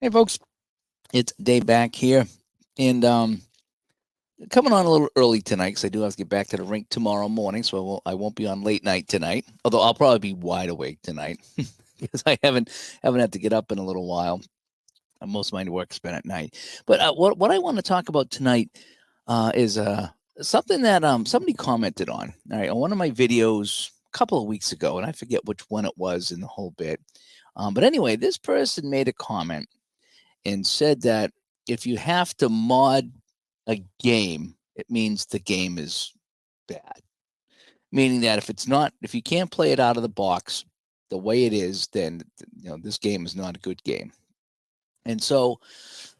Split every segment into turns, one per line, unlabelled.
Hey, folks, it's Dave back here, and coming on a little early tonight because I do have to get back to the rink tomorrow morning, so I won't be on late night tonight. Although I'll probably be wide awake tonight because I haven't had to get up in a little while. Most of my work's been at night. But what I want to talk about tonight is something that somebody commented on. All right, on one of my videos a couple of weeks ago, and I forget which one it was in the whole bit. But anyway, this person made a comment and said that if you have to mod a game, it means the game is bad. Meaning that if you can't play it out of the box the way it is, then this game is not a good game. And so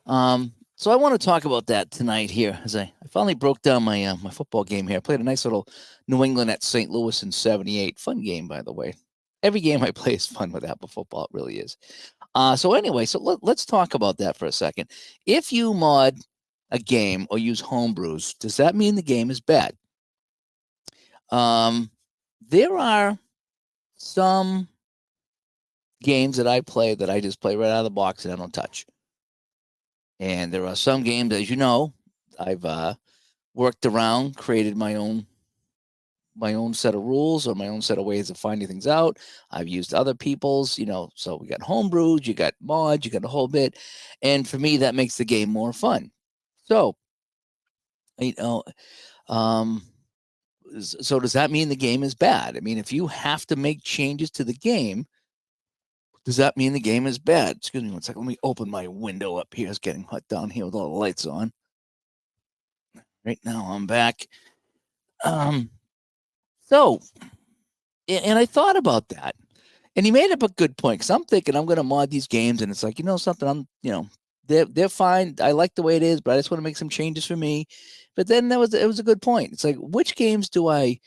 I want to talk about that tonight here, as I finally broke down my my football game here. I played a nice little New England at St. Louis in '78. Fun game, by the way. Every game I play is fun with APPA football. It really is. So anyway, let's talk about that for a second. If you mod a game or use Home Brews, does that mean the game is bad? There are some games that I play that I just play right out of the box and I don't touch. And there are some games, as you know, I've worked around, created my own set of rules or my own set of ways of finding things out. I've used other people's, so we got Home Brews, you got mods, you got a whole bit. And for me, that makes the game more fun. So, you know, um, so does that mean the game is bad? I mean, if you have to make changes to the game, does that mean the game is bad? Excuse me one second. Let me open my window up here. It's getting hot down here with all the lights on. Right now, I'm back. So, and I thought about that, and he made up a good point because I'm thinking I'm going to mod these games, and it's like something. They're fine. I like the way it is, but I just want to make some changes for me. But then it was a good point. It's like, which games do I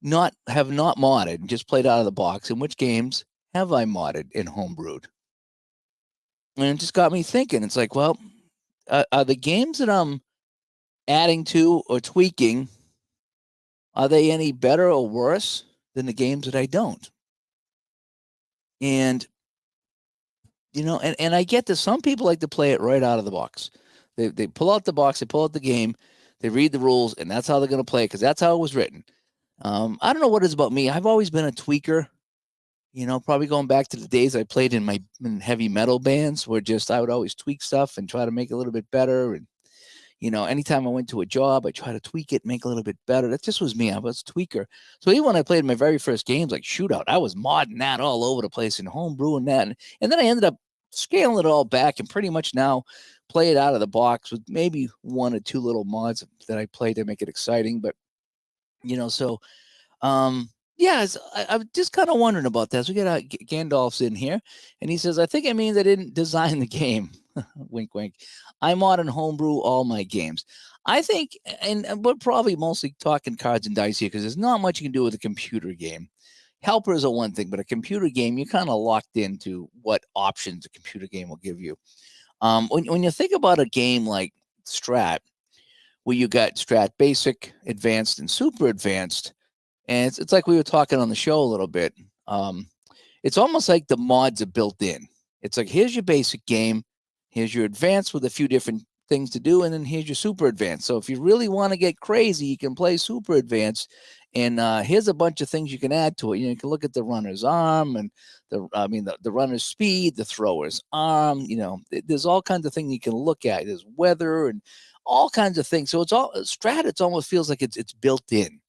not modded and just played out of the box, and which games have I modded and homebrewed? And it just got me thinking. It's like, well, are the games that I'm adding to or tweaking, are they any better or worse than the games that I don't? And and I get that some people like to play it right out of the box. They pull out the box, they pull out the game, they read the rules, and that's how they're going to play it because that's how it was written. I don't know what it is about me. I've always been a tweaker. Probably going back to the days I played in heavy metal bands, where I would always tweak stuff and try to make it a little bit better. And anytime I went to a job, I try to tweak it, make it a little bit better. That just was me. I was a tweaker. So even when I played my very first games, like Shootout, I was modding that all over the place and homebrewing that. And then I ended up scaling it all back and pretty much now play it out of the box with maybe one or two little mods that I play to make it exciting. But, so, yeah, I'm just kind of wondering about that. So we got Gandalf's in here, and he says, I think it means I didn't design the game. Wink, wink. I mod and homebrew all my games. I think, and we're probably mostly talking cards and dice here because there's not much you can do with a computer game. Helpers are one thing, but a computer game, you're kind of locked into what options a computer game will give you. When you think about a game like Strat, where you got Strat Basic, Advanced, and Super Advanced, and it's like we were talking on the show a little bit. It's almost like the mods are built in. It's like, here's your basic game, here's your advanced with a few different things to do, and then here's your super advanced. So if you really want to get crazy, you can play super advanced, and here's a bunch of things you can add to it. You can look at the runner's arm and the runner's speed, the thrower's arm. There's all kinds of things you can look at. There's weather and all kinds of things. So it's all Strat. It almost feels like it's built in.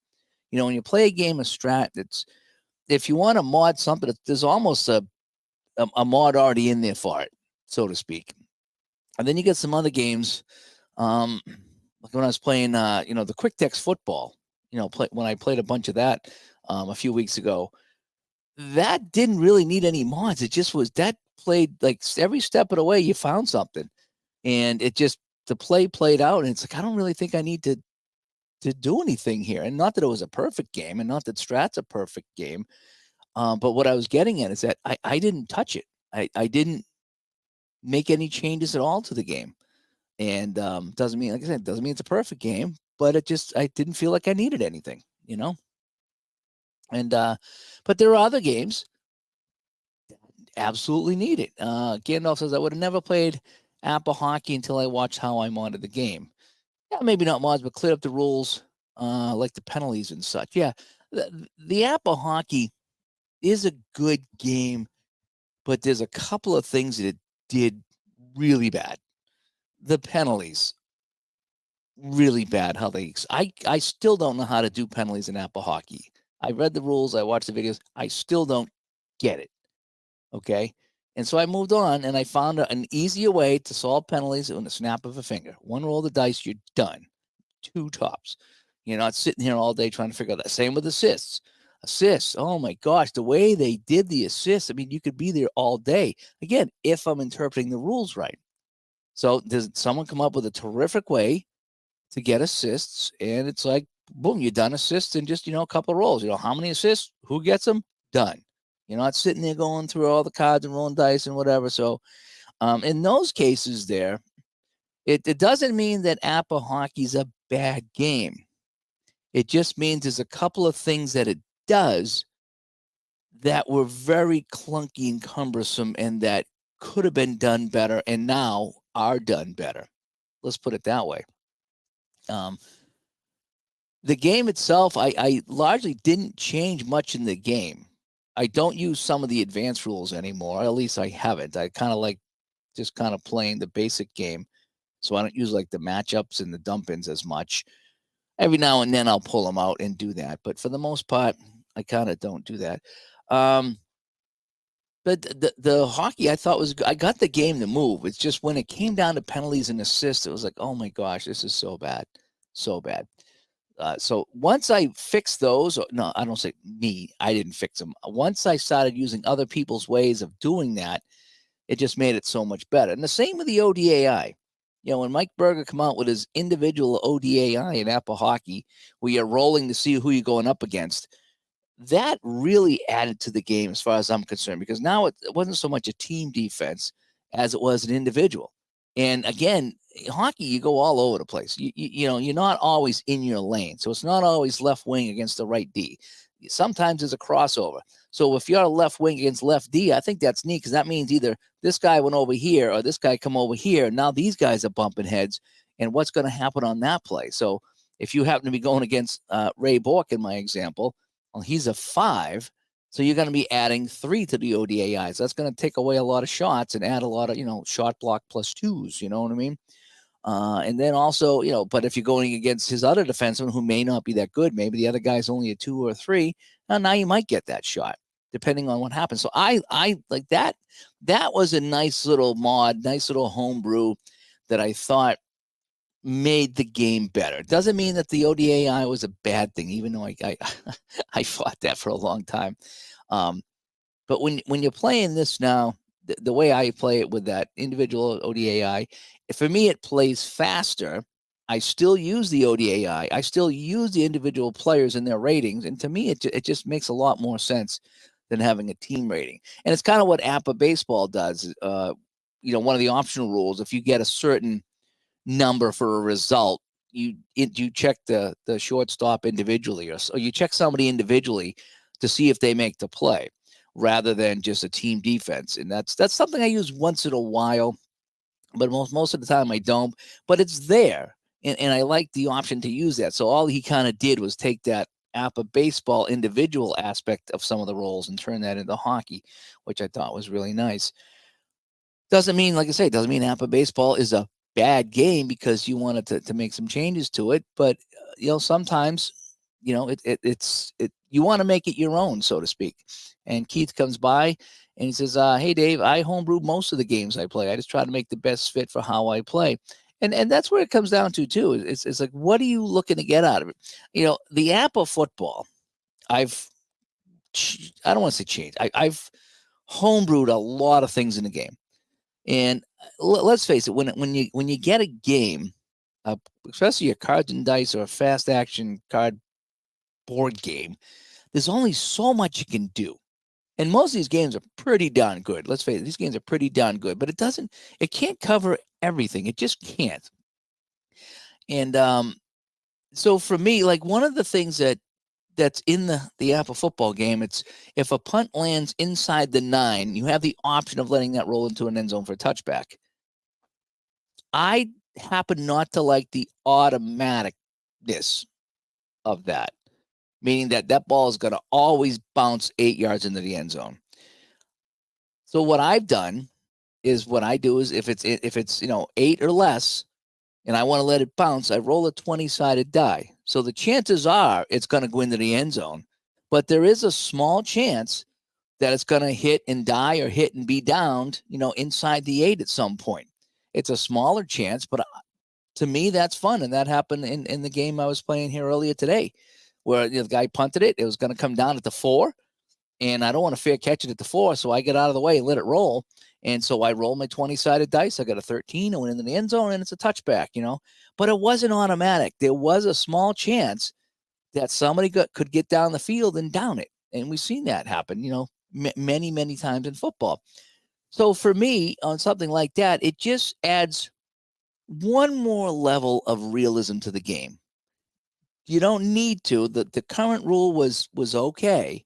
When you play a game of Strat, if you want to mod something, there's almost a mod already in there for it, so to speak. And then you get some other games, like when I was playing, the Quick Text football. When I played a bunch of that a few weeks ago, that didn't really need any mods. It just was that played like every step of the way. You found something, and it just the play played out. And it's like, I don't really think I need to do anything here. And not that it was a perfect game, and not that Strat's a perfect game. But what I was getting at is that I didn't touch it. I didn't make any changes at all to the game. And doesn't mean, like I said, doesn't mean it's a perfect game, but I didn't feel like I needed anything, And but there are other games absolutely need it. Gandalf says, I would have never played APPA Hockey until I watched how I modded the game. Yeah, maybe not mods, but cleared up the rules, like the penalties and such. Yeah, the APPA Hockey is a good game, but there's a couple of things that it did really bad. The penalties, really bad. How I still don't know how to do penalties in APPA Hockey. I read the rules, I watched the videos. I still don't get it. Okay. And so I moved on and I found an easier way to solve penalties in the snap of a finger. One roll of the dice, you're done. Two tops. You're not sitting here all day trying to figure out that. Same with assists. Assists. Oh my gosh, the way they did the assists. I mean, you could be there all day. Again, if I'm interpreting the rules right. So does someone come up with a terrific way to get assists? And it's like, boom, you're done assists in just, a couple of rolls. How many assists? Who gets them? Done. You're not sitting there going through all the cards and rolling dice and whatever. So in those cases there, it doesn't mean that APPA Hockey is a bad game. It just means there's a couple of things that it does that were very clunky and cumbersome and that could have been done better and now are done better. Let's put it that way. The game itself, I largely didn't change much in the game. I don't use some of the advanced rules anymore. At least I haven't. I kind of like just kind of playing the basic game. So I don't use like the matchups and the dump-ins as much. Every now and then I'll pull them out and do that. But for the most part, I kind of don't do that. But the hockey I thought was good. I got the game to move. It's just when it came down to penalties and assists, it was like, oh my gosh, this is so bad. So bad. So once I fixed those, no, I don't say me, I didn't fix them. Once I started using other people's ways of doing that, it just made it so much better. And the same with the ODAI. When Mike Berger come out with his individual ODAI in APPA Hockey, where you're rolling to see who you're going up against, that really added to the game as far as I'm concerned, because now it wasn't so much a team defense as it was an individual. And again, hockey, you go all over the place. You're not always in your lane. So it's not always left wing against the right D. Sometimes there's a crossover. So if you're left wing against left D, I think that's neat because that means either this guy went over here or this guy come over here. Now these guys are bumping heads. And what's going to happen on that play? So if you happen to be going against Ray Bork in my example, well, he's a 5. So you're going to be adding 3 to the ODAIs. That's going to take away a lot of shots and add a lot of, shot block plus 2s. You know what I mean? And then also, but if you're going against his other defenseman who may not be that good, maybe the other guy's only a 2 or 3, now you might get that shot depending on what happens. So I like that. That was a nice little mod, nice little homebrew that I thought made the game better. It doesn't mean that the ODAI was a bad thing, even though I fought that for a long time. But when you're playing this now, the way I play it with that individual ODAI, for me, it plays faster. I still use the ODAI. I still use the individual players and their ratings. And to me, it just makes a lot more sense than having a team rating. And it's kind of what APPA baseball does. One of the optional rules, if you get a certain number for a result, you check the shortstop individually, or you check somebody individually to see if they make the play rather than just a team defense. And that's something I use once in a while, but most of the time I don't. But it's there, and I like the option to use that. So all he kind of did was take that APPA baseball individual aspect of some of the roles and turn that into hockey, which I thought was really nice. Doesn't mean, like I say, doesn't mean APPA baseball is a bad game because you wanted to make some changes to it. But sometimes it's you want to make it your own, so to speak. And Keith comes by and he says, hey Dave, I homebrew most of the games I play. I just try to make the best fit for how I play. And that's where it comes down to too. It's like, what are you looking to get out of it? The APPA football, I don't want to say changed. I've homebrewed a lot of things in the game. And let's face it, when you get a game, especially a cards and dice or a fast action card board game, there's only so much you can do. And most of these games are pretty darn good. Let's face it, these games are pretty darn good, but it can't cover everything. It just can't. And so for me, like one of the things that that's in the APPA football game. It's if a punt lands inside the 9, you have the option of letting that roll into an end zone for a touchback. I happen not to like the automaticness of that, meaning that that ball is going to always bounce 8 yards into the end zone. So what I've done is what I do is if it's 8 or less and I want to let it bounce, I roll a 20-sided die. So the chances are it's going to go into the end zone, but there is a small chance that it's going to hit and die or hit and be downed, inside the 8 at some point. It's a smaller chance, but to me, that's fun. And that happened in the game I was playing here earlier today, where the guy punted it. It was going to come down at the 4, and I don't want to fair catch it at the 4, so I get out of the way and let it roll. And so I roll my 20-sided dice. I got a 13. I went into the end zone, and it's a touchback, But it wasn't automatic. There was a small chance that somebody could get down the field and down it. And we've seen that happen, many, many times in football. So for me, on something like that, it just adds one more level of realism to the game. You don't need to. The current rule was okay,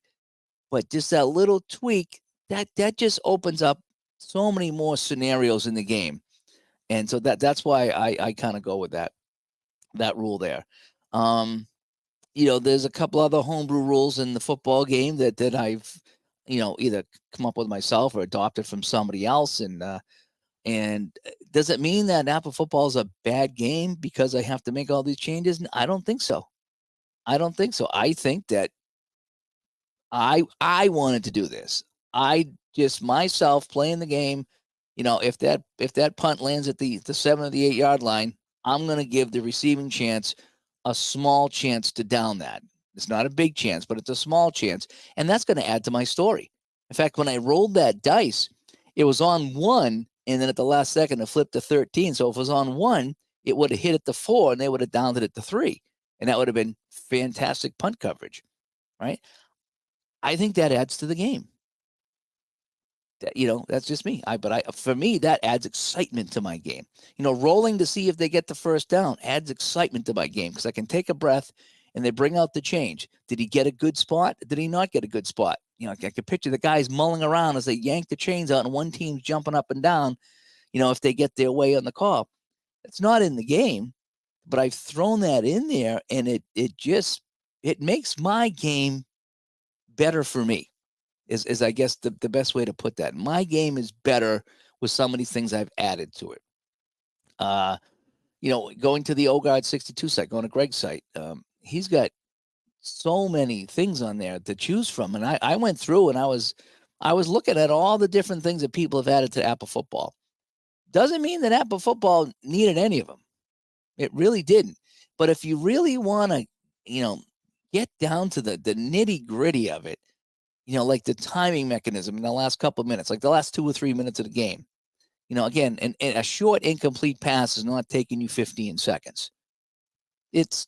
but just that little tweak that just opens up so many more scenarios in the game. And so that's why I kind of go with that rule there. There's a couple other homebrew rules in the football game that I've either come up with myself or adopted from somebody else. And does it mean that APPA football is a bad game because I have to make all these changes? I don't think so. I think that I wanted to do this. I just myself playing the game. If that punt lands at the 7 or the 8 yard line, I'm going to give the receiving chance a small chance to down that. It's not a big chance, but it's a small chance, and that's going to add to my story. In fact, when I rolled that dice, it was on 1, and then at the last second it flipped to 13. So if it was on 1, it would have hit at the 4, and they would have downed it at the 3, and that would have been fantastic punt coverage, right? I think that adds to the game. That's just me. For me, that adds excitement to my game. Rolling to see if they get the first down adds excitement to my game because I can take a breath and they bring out the change. Did he get a good spot? Did he not get a good spot? I can picture the guys mulling around as they yank the chains out and one team's jumping up and down, if they get their way on the call. It's not in the game, but I've thrown that in there and it makes my game better for me. Is I guess the best way to put that. My game is better with some of these things I've added to it. Going to the Ogard 62 site, going to Greg's site, he's got so many things on there to choose from. And I went through and I was looking at all the different things that people have added to APPA football. Doesn't mean that APPA football needed any of them. It really didn't. But if you really want to, get down to the nitty gritty of it, like the timing mechanism in the last couple of minutes, like the last 2 or 3 minutes of the game. Again, and a short incomplete pass is not taking you 15 seconds. It's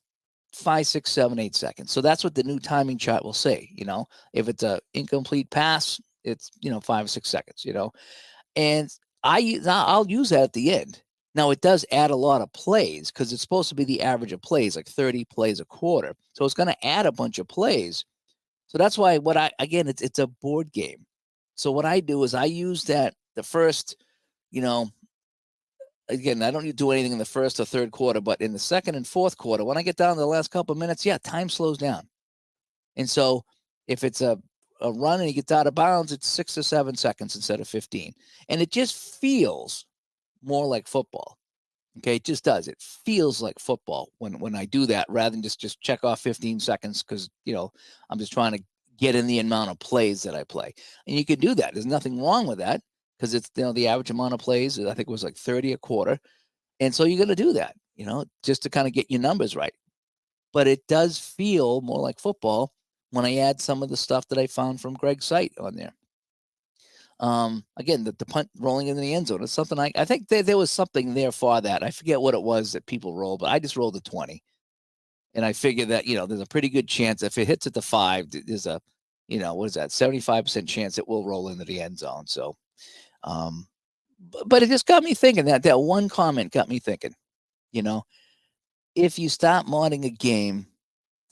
5, 6, 7, 8 seconds. So that's what the new timing chart will say. If it's a incomplete pass, it's 5 or 6 seconds. And I'll use that at the end. Now it does add a lot of plays because it's supposed to be the average of plays, like 30 plays a quarter. So it's going to add a bunch of plays. So that's why it's a board game. So what I do is I use that the first, again, I don't do anything in the first or third quarter, but in the second and fourth quarter, when I get down to the last couple of minutes, time slows down. And so if it's a run and he gets out of bounds, it's 6 or 7 seconds instead of 15. And it just feels more like football. Okay, it just does. It feels like football when I do that rather than just check off 15 seconds because, I'm just trying to get in the amount of plays that I play. And you can do that. There's nothing wrong with that because it's, the average amount of plays, I think it was like 30 a quarter. And so you're going to do that, just to kind of get your numbers right. But it does feel more like football when I add some of the stuff that I found from Greg's site on there. Again, the punt rolling into the end zone is something I think there was something there for that. I forget what it was that people rolled, but I just rolled a 20. And I figured that, there's a pretty good chance if it hits at the 5, there's a, what is that, 75% chance it will roll into the end zone. So, but it just got me thinking that one comment got me thinking, if you start modding a game,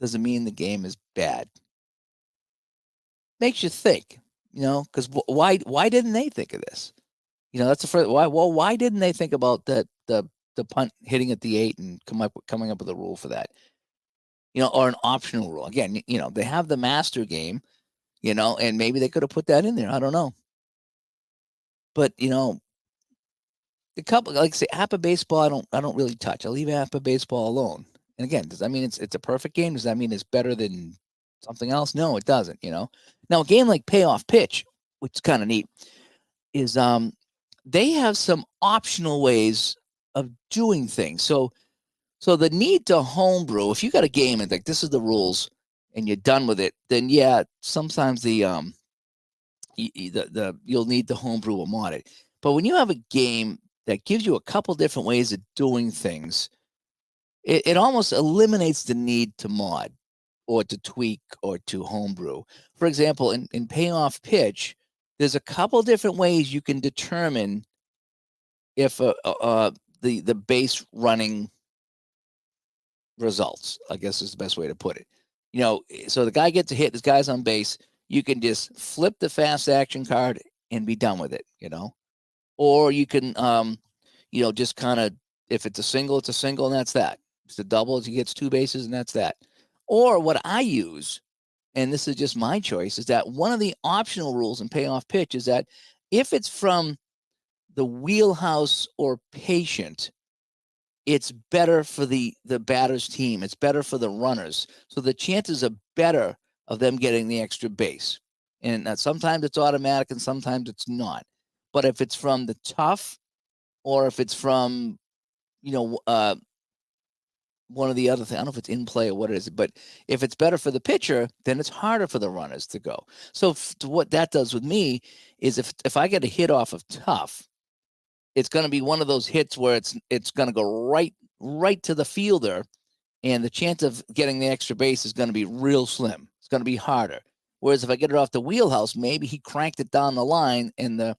doesn't mean the game is bad. Makes you think, because why didn't they think of this? That's the first. Why didn't they think about the punt hitting at the 8 and coming up with a rule for that? Or an optional rule. Again, they have the master game, and maybe they could have put that in there. I don't know. But the couple, like say APPA baseball, I don't really touch. I leave APPA baseball alone. And again, does that mean it's a perfect game? Does that mean it's better than something else? No, it doesn't. Now a game like Payoff Pitch, which is kind of neat, is they have some optional ways of doing things. So the need to homebrew, if you got a game and like this is the rules and you're done with it, then yeah, sometimes you'll need to homebrew or mod it. But when you have a game that gives you a couple different ways of doing things, it almost eliminates the need to mod or to tweak or to homebrew. For example, in Payoff Pitch, there's a couple different ways you can determine if the base running results, I guess is the best way to put it. So the guy gets a hit, this guy's on base, you can just flip the fast action card and be done with it, or you can just kind of, if it's a single, it's a single and that's that. If it's a double, he gets 2 bases and that's that. Or what I use, and this is just my choice, is that one of the optional rules in Payoff Pitch is that if it's from the wheelhouse or patient, it's better for the batter's team. It's better for the runners. So the chances are better of them getting the extra base. And sometimes it's automatic and sometimes it's not. But if it's from the tough, or if it's from, one of the other things, I don't know if it's in play or what it is, but if it's better for the pitcher, then it's harder for the runners to go. So what that does with me is if I get a hit off of tough, it's going to be one of those hits where it's going to go right to the fielder, and the chance of getting the extra base is going to be real slim. It's going to be harder. Whereas if I get it off the wheelhouse, maybe he cranked it down the line, and the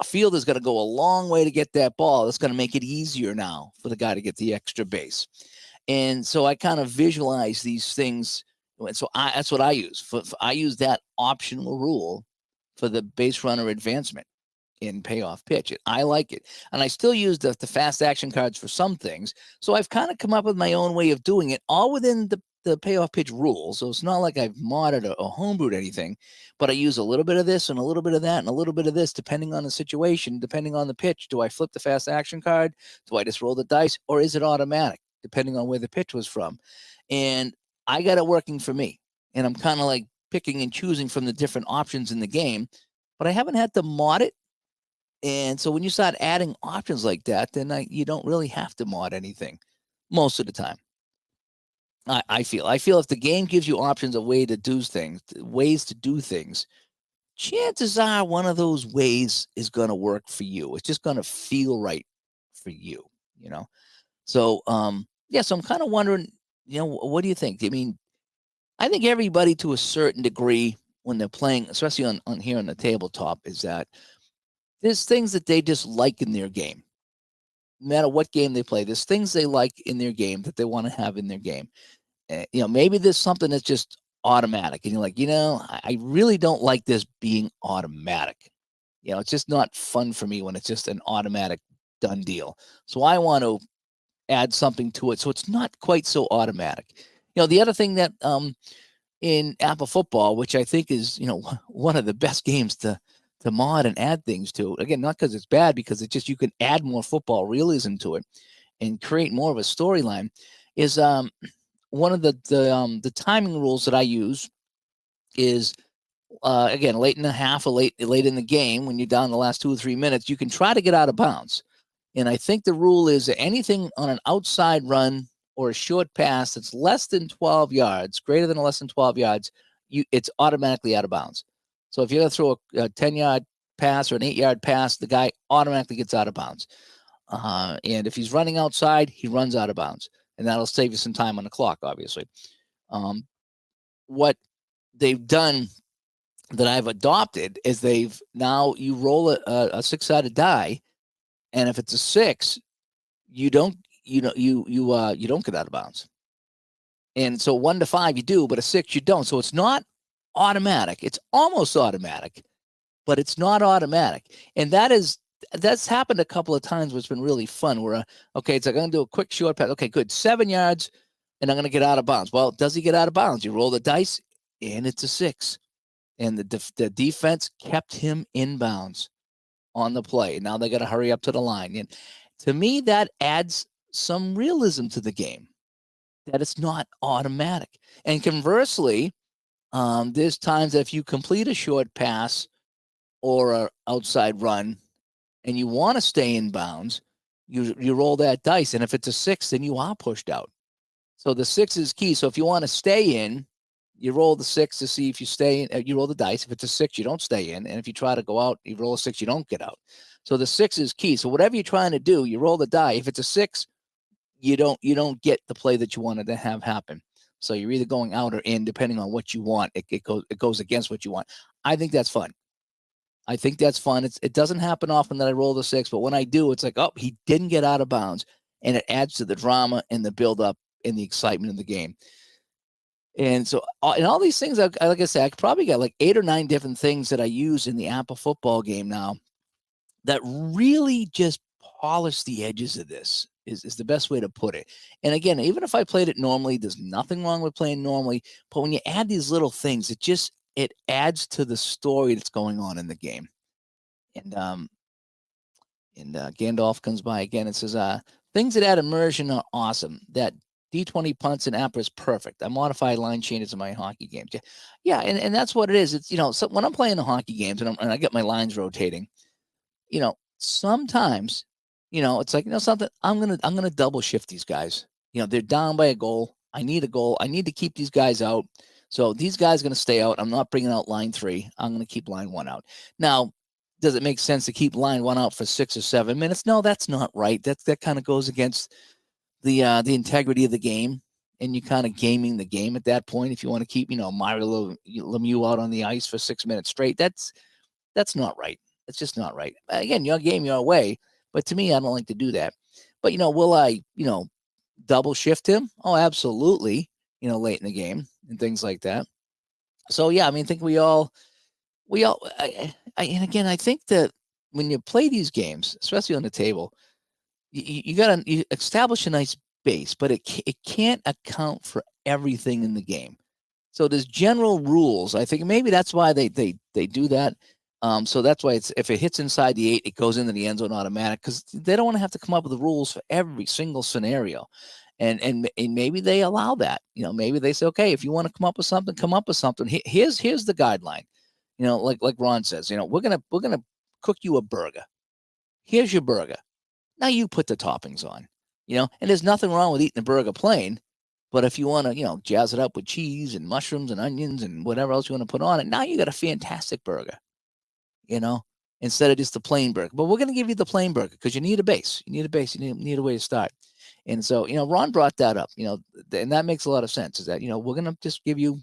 field is going to go a long way to get that ball. It's going to make it easier now for the guy to get the extra base. And so I kind of visualize these things. And so that's what I use. I use that optional rule for the base runner advancement in Payoff Pitch. I like it. And I still use the fast action cards for some things. So I've kind of come up with my own way of doing it, all within the Payoff Pitch rules. So it's not like I've modded or homebrewed anything, but I use a little bit of this and a little bit of that and a little bit of this, depending on the situation, depending on the pitch. Do I flip the fast action card? Do I just roll the dice? Or is it automatic, depending on where the pitch was from? And I got it working for me. And I'm kind of like picking and choosing from the different options in the game, but I haven't had to mod it. And so when you start adding options like that, then you don't really have to mod anything most of the time. I feel if the game gives you options of ways to do things, chances are one of those ways is going to work for you. It's just going to feel right for you, So, so I'm kind of wondering, what do you think? I mean, I think everybody to a certain degree when they're playing, especially on here on the tabletop, is that there's things that they just like in their game. No matter what game they play, there's things they like in their game that they want to have in their game. Maybe there's something that's just automatic, and you're like, I really don't like this being automatic. It's just not fun for me when it's just an automatic done deal. So I want to add something to it so it's not quite so automatic. The other thing that in APPA football, which I think is, one of the best games to mod and add things to. Again, not because it's bad, because it's just you can add more football realism to it and create more of a storyline. Is one of the timing rules that I use is again, late in the half or late in the game, when you're down the last 2 or 3 minutes, you can try to get out of bounds. And I think the rule is that anything on an outside run or a short pass that's less than 12 yards, greater than or less than 12 yards, it's automatically out of bounds. So if you're going to throw a 10-yard pass or an 8-yard pass, the guy automatically gets out of bounds. And if he's running outside, he runs out of bounds. And that'll save you some time on the clock, obviously. What they've done that I've adopted is you roll a 6-sided die, and if it's a 6, you don't get out of bounds. And so 1 to 5 you do, but a 6 you don't. So it's not automatic. It's almost automatic, but it's not automatic. And that's happened a couple of times, which has been really fun. Where okay, it's like I'm gonna do a quick short pass. Okay, good, 7 yards, and I'm gonna get out of bounds. Well, does he get out of bounds? You roll the dice, and it's a 6. And the defense kept him in bounds on the play. Now they got to hurry up to the line. And to me, that adds some realism to the game, that it's not automatic. And conversely, there's times that if you complete a short pass or an outside run and you want to stay in bounds, you roll that dice. And if it's a 6, then you are pushed out. So the 6 is key. So if you want to stay in, you roll the 6 to see if you stay in. You roll the dice. If it's a 6, you don't stay in. And if you try to go out, you roll a 6, you don't get out. So the 6 is key. So whatever you're trying to do, you roll the die. If it's a 6, you don't get the play that you wanted to have happen. So you're either going out or in, depending on what you want. It goes against what you want. I think that's fun. It doesn't happen often that I roll the 6, but when I do, it's like, oh, he didn't get out of bounds, and it adds to the drama and the build-up and the excitement of the game. And so, and all these things, like I said, I probably got like 8 or 9 different things that I use in the APPA football game now that really just polish the edges of this. Is the best way to put it. And again, even if I played it normally, there's nothing wrong with playing normally. But when you add these little things, it adds to the story that's going on in the game. And Gandalf comes by again and says, things that add immersion are awesome. That D20 punts and APPA is perfect. I modify line changes in my hockey games. Yeah, and that's what it is. It's, so when I'm playing the hockey games and I get my lines rotating, sometimes, it's like, something, I'm gonna double shift these guys. They're down by a goal. I need a goal. I need to keep these guys out. So these guys are going to stay out. I'm not bringing out line 3. I'm going to keep line 1 out. Now, does it make sense to keep line 1 out for 6 or 7 minutes? No, that's not right. That kind of goes against the integrity of the game, and you kind of gaming the game at that point. If you want to keep, Mario Lemieux out on the ice for 6 minutes straight, that's not right. It's just not right. Again, your game, your way. But to me, I don't like to do that. But, will I, double shift him? Oh, absolutely. Late in the game and things like that. So, yeah, I think and again, I think that when you play these games, especially on the table, you got to establish a nice base, but it can't account for everything in the game. So there's general rules. I think maybe that's why they do that. So that's why if it hits inside the 8, it goes into the end zone automatic, because they don't want to have to come up with the rules for every single scenario. And maybe they allow that. Maybe they say, okay, if you want to come up with something, come up with something. Here's the guideline. Like Ron says, we're gonna cook you a burger. Here's your burger. Now you put the toppings on. And there's nothing wrong with eating a burger plain. But if you want to, jazz it up with cheese and mushrooms and onions and whatever else you want to put on it, now you got a fantastic burger. Instead of just the plain burger. But we're going to give you the plain burger because you need a base. You need a way to start. And so, Ron brought that up, and that makes a lot of sense, is that, we're going to just give you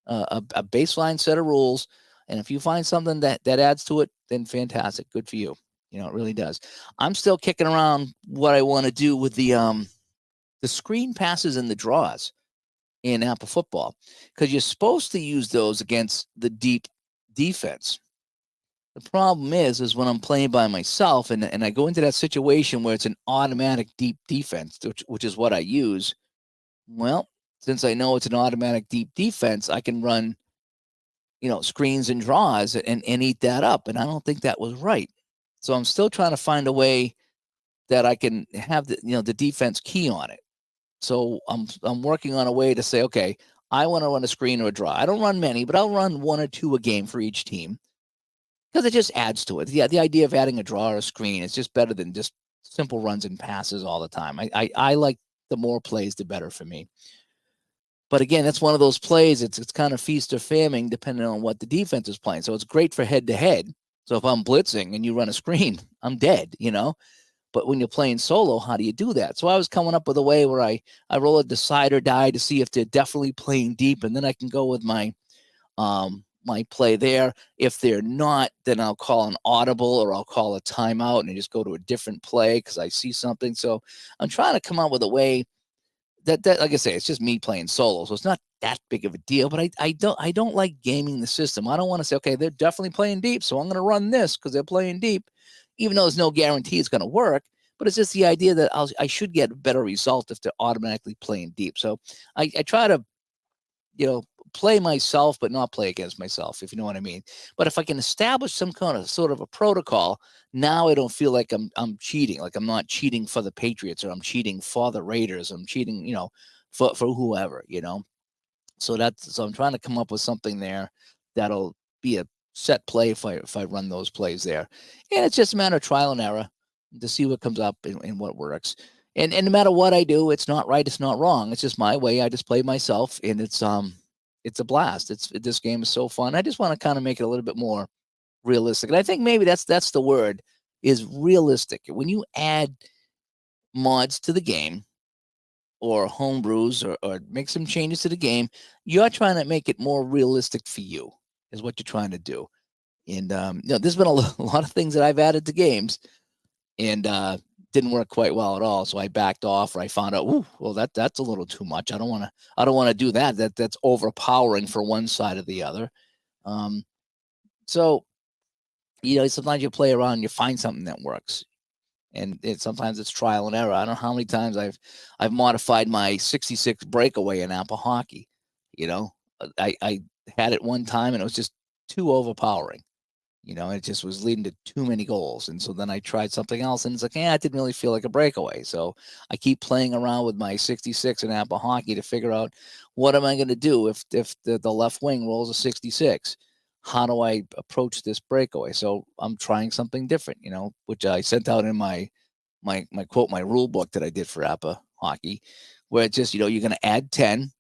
a baseline set of rules. And if you find something that adds to it, then fantastic. Good for you. It really does. I'm still kicking around what I want to do with the screen passes and the draws in APPA football, because you're supposed to use those against the deep defense. The problem is when I'm playing by myself and I go into that situation where it's an automatic deep defense, which is what I use. Well, since I know it's an automatic deep defense, I can run, screens and draws and eat that up. And I don't think that was right. So I'm still trying to find a way that I can have the defense key on it. So I'm working on a way to say, okay, I want to run a screen or a draw. I don't run many, but I'll run 1 or 2 a game for each team, because it just adds to it. Yeah, the idea of adding a draw or a screen is just better than just simple runs and passes all the time. I like the more plays, the better for me. But again, that's one of those plays. It's kind of feast or famine depending on what the defense is playing. So it's great for head to head. So if I'm blitzing and you run a screen, I'm dead, But when you're playing solo, how do you do that? So I was coming up with a way where I roll a decide or die to see if they're definitely playing deep, and then I can go with my play there. If they're not, then I'll call an audible or I'll call a timeout and just go to a different play because I see something. So I'm trying to come up with a way that like I say, it's just me playing solo, so it's not that big of a deal. But I don't like gaming the system. I don't want to say, okay, they're definitely playing deep, so I'm going to run this because they're playing deep, even though there's no guarantee it's going to work. But it's just the idea that I should get a better result if they're automatically playing deep. So I try to, play myself, but not play against myself, if you know what I mean. But if I can establish some kind of sort of a protocol, now I don't feel like I'm cheating, like I'm not cheating for the Patriots or I'm cheating for the Raiders. I'm cheating, for whoever, So I'm trying to come up with something there that'll be a set play if I run those plays there. And it's just a matter of trial and error to see what comes up and what works. And no matter what I do, it's not right, it's not wrong. It's just my way. I just play myself, and it's a blast. This game is so fun. I just want to kind of make it a little bit more realistic. And I think maybe that's the word, is realistic. When you add mods to the game, or home brews, or make some changes to the game, you're trying to make it more realistic for you, is what you're trying to do. And there's been a lot of things that I've added to games, and didn't work quite well at all. So I backed off, or I found out, well, that's a little too much. I don't want to do that. That's overpowering for one side or the other. Um, so sometimes you play around and you find something that works. And sometimes it's trial and error. I don't know how many times I've modified my 66 breakaway in APPA Hockey. I had it one time and it was just too overpowering. It just was leading to too many goals. And so then I tried something else, and it's like, it didn't really feel like a breakaway. So I keep playing around with my 66 in APPA Hockey to figure out, what am I going to do if the left wing rolls a 66? How do I approach this breakaway? So I'm trying something different, which I sent out in my quote, my rule book that I did for APPA Hockey, where it's just, you're going to add 10,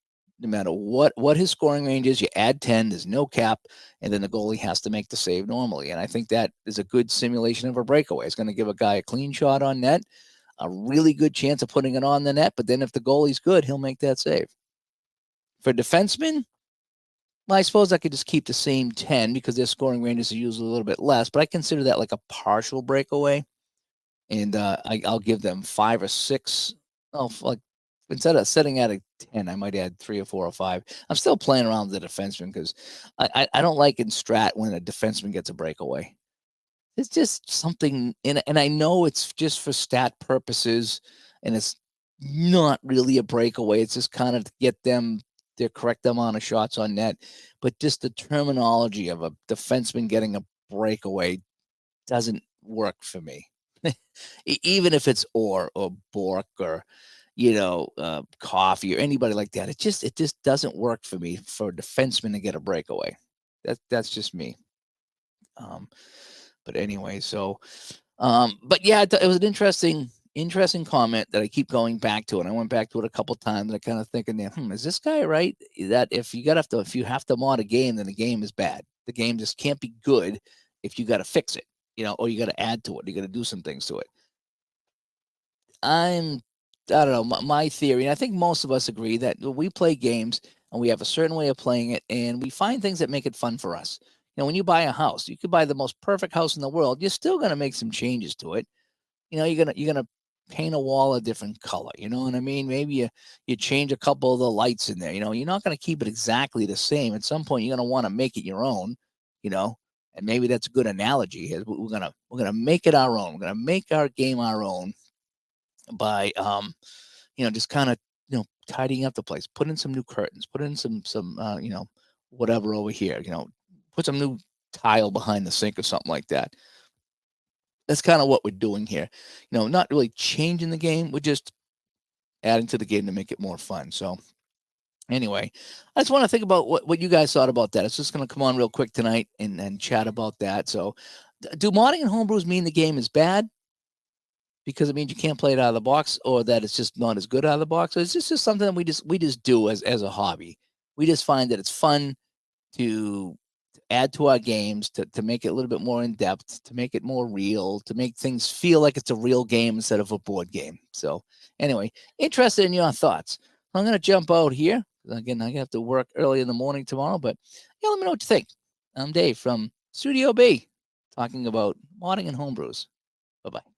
no matter what his scoring range is. You add 10, there's no cap, and then the goalie has to make the save normally. And I think that is a good simulation of a breakaway. It's going to give a guy a clean shot on net, a really good chance of putting it on the net, but then if the goalie's good, he'll make that save. For defensemen, well, I suppose I could just keep the same 10 because their scoring ranges are usually a little bit less, but I consider that like a partial breakaway. And I'll give them 5 or 6. Oh, like, instead of setting at a 10, I might add 3 or 4 or 5. I'm still playing around with the defenseman because I don't like in strat when a defenseman gets a breakaway. It's just something, and I know it's just for stat purposes, and it's not really a breakaway. It's just kind of to get them the correct amount of shots on net. But just the terminology of a defenseman getting a breakaway doesn't work for me. Even if it's or Bork or Coffee or anybody like that, it just doesn't work for me for a defenseman to get a breakaway. That's just me. But anyway, so but yeah, it was an interesting comment that I keep going back to, and I went back to it a couple times. And I kind of thinking, is this guy right? That if you have to mod a game, then the game is bad. The game just can't be good if you got to fix it, or you got to add to it. You got to do some things to it. I don't know, my theory, and I think most of us agree, that we play games and we have a certain way of playing it, and we find things that make it fun for us. When you buy a house, you could buy the most perfect house in the world. You're still going to make some changes to it. You're gonna paint a wall a different color. You know what I mean? Maybe you change a couple of the lights in there. You're not going to keep it exactly the same. At some point, you're going to want to make it your own. And maybe that's a good analogy. We're gonna make it our own. We're gonna make our game our own by just kind of tidying up the place, put in some new curtains, put in some whatever over here, put some new tile behind the sink or something like that. That's kind of what we're doing here. Not really changing the game, we're just adding to the game to make it more fun. So anyway, I just want to think about what you guys thought about that. It's just going to come on real quick tonight and chat about that. So do modding and homebrews mean the game is bad because it means you can't play it out of the box, or that it's just not as good out of the box? So it's just something that we just do as a hobby. We just find that it's fun to add to our games, to make it a little bit more in depth, to make it more real, to make things feel like it's a real game instead of a board game. So anyway, interested in your thoughts. I'm going to jump out here. Again, I have to work early in the morning tomorrow, but yeah, let me know what you think. I'm Dave from Studio B, talking about modding and homebrews. Bye-bye.